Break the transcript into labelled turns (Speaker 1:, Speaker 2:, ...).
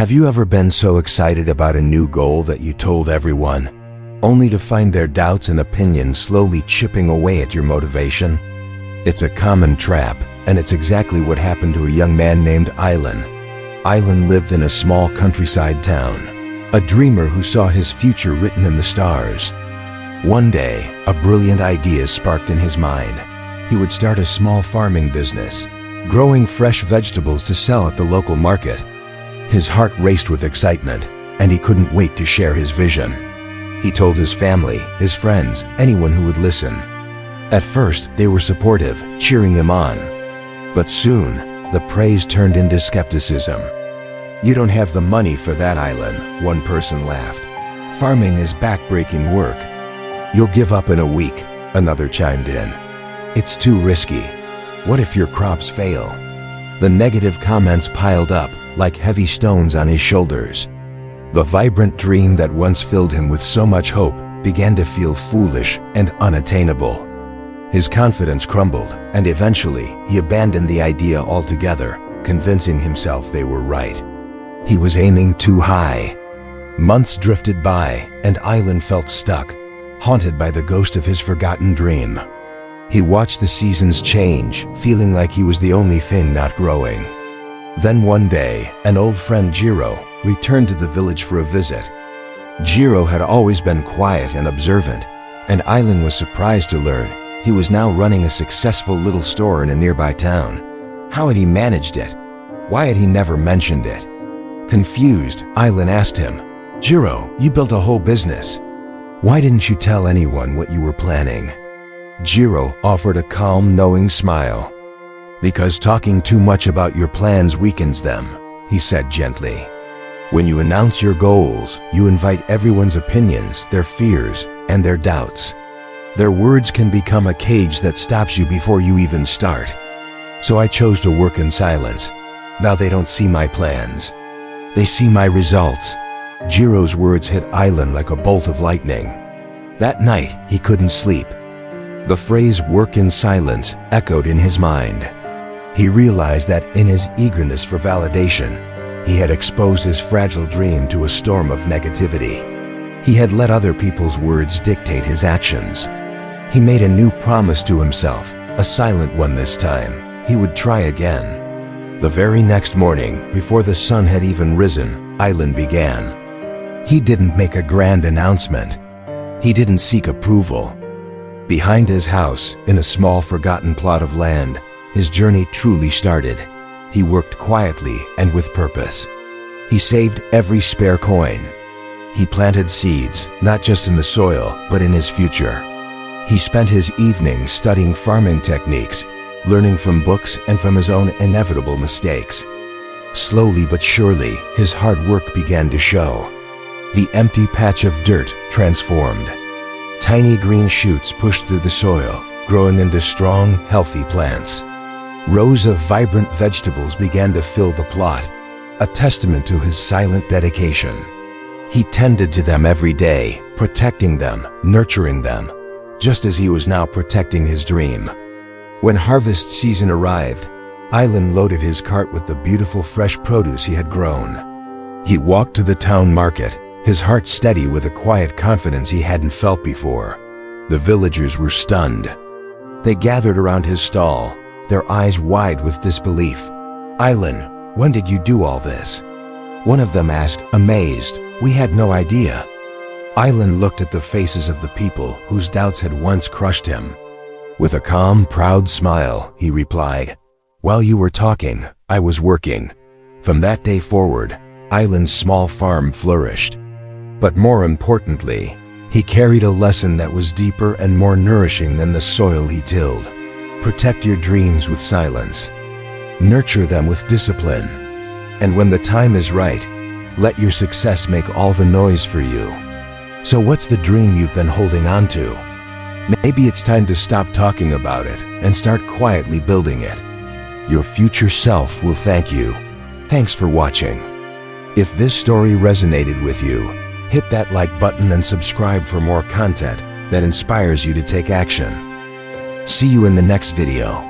Speaker 1: Have you ever been so excited about a new goal that you told everyone, only to find their doubts and opinions slowly chipping away at your motivation? It's a common trap, and it's exactly what happened to a young man named Eilan. Eilan lived in a small countryside town, a dreamer who saw his future written in the stars. One day, a brilliant idea sparked in his mind. He would start a small farming business, growing fresh vegetables to sell at the local market. His heart raced with excitement, and he couldn't wait to share his vision. He told his family, his friends, anyone who would listen. At first, they were supportive, cheering him on. But soon, the praise turned into skepticism. "You don't have the money for that, Eilan," one person laughed. "Farming is backbreaking work. You'll give up in a week," another chimed in. "It's too risky. What if your crops fail?" The negative comments piled up like heavy stones on his shoulders. The vibrant dream that once filled him with so much hope began to feel foolish and unattainable. His confidence crumbled, and eventually he abandoned the idea altogether, convincing himself they were right. He was aiming too high. Months drifted by, and Eilan felt stuck, haunted by the ghost of his forgotten dream. He watched the seasons change, feeling like he was the only thing not growing. Then one day, an old friend, Jiro, returned to the village for a visit. Jiro had always been quiet and observant, and Eilan was surprised to learn he was now running a successful little store in a nearby town. How had he managed it? Why had he never mentioned it? Confused, Eilan asked him, "Jiro, you built a whole business. Why didn't you tell anyone what you were planning?" Jiro offered a calm, knowing smile. "Because talking too much about your plans weakens them," he said gently. "When you announce your goals, you invite everyone's opinions, their fears, and their doubts. Their words can become a cage that stops you before you even start. So I chose to work in silence. Now they don't see my plans. They see my results." Jiro's words hit Eilan like a bolt of lightning. That night, he couldn't sleep. The phrase "work in silence" echoed in his mind. He realized that in his eagerness for validation, he had exposed his fragile dream to a storm of negativity. He had let other people's words dictate his actions. He made a new promise to himself, a silent one this time. He would try again. The very next morning, before the sun had even risen, Eilan began. He didn't make a grand announcement. He didn't seek approval. Behind his house, in a small forgotten plot of land, his journey truly started. He worked quietly and with purpose. He saved every spare coin. He planted seeds, not just in the soil, but in his future. He spent his evenings studying farming techniques, learning from books and from his own inevitable mistakes. Slowly but surely, his hard work began to show. The empty patch of dirt transformed. Tiny green shoots pushed through the soil, growing into strong, healthy plants. Rows of vibrant vegetables began to fill the plot, a testament to his silent dedication. He tended to them every day, protecting them, nurturing them, just as he was now protecting his dream. When harvest season arrived, Eilan loaded his cart with the beautiful fresh produce he had grown. He walked to the town market, his heart steady with a quiet confidence he hadn't felt before. The villagers were stunned. They gathered around his stall, their eyes wide with disbelief. "Eilan, when did you do all this?" One of them asked, amazed. "We had no idea." Eilan looked at the faces of the people whose doubts had once crushed him. With a calm, proud smile, he replied, "While you were talking, I was working." From that day forward, Eilan's small farm flourished. But more importantly, he carried a lesson that was deeper and more nourishing than the soil he tilled. Protect your dreams with silence. Nurture them with discipline. And when the time is right, let your success make all the noise for you. So what's the dream you've been holding on to? Maybe it's time to stop talking about it and start quietly building it. Your future self will thank you. Thanks for watching. If this story resonated with you, hit that like button and subscribe for more content that inspires you to take action. See you in the next video.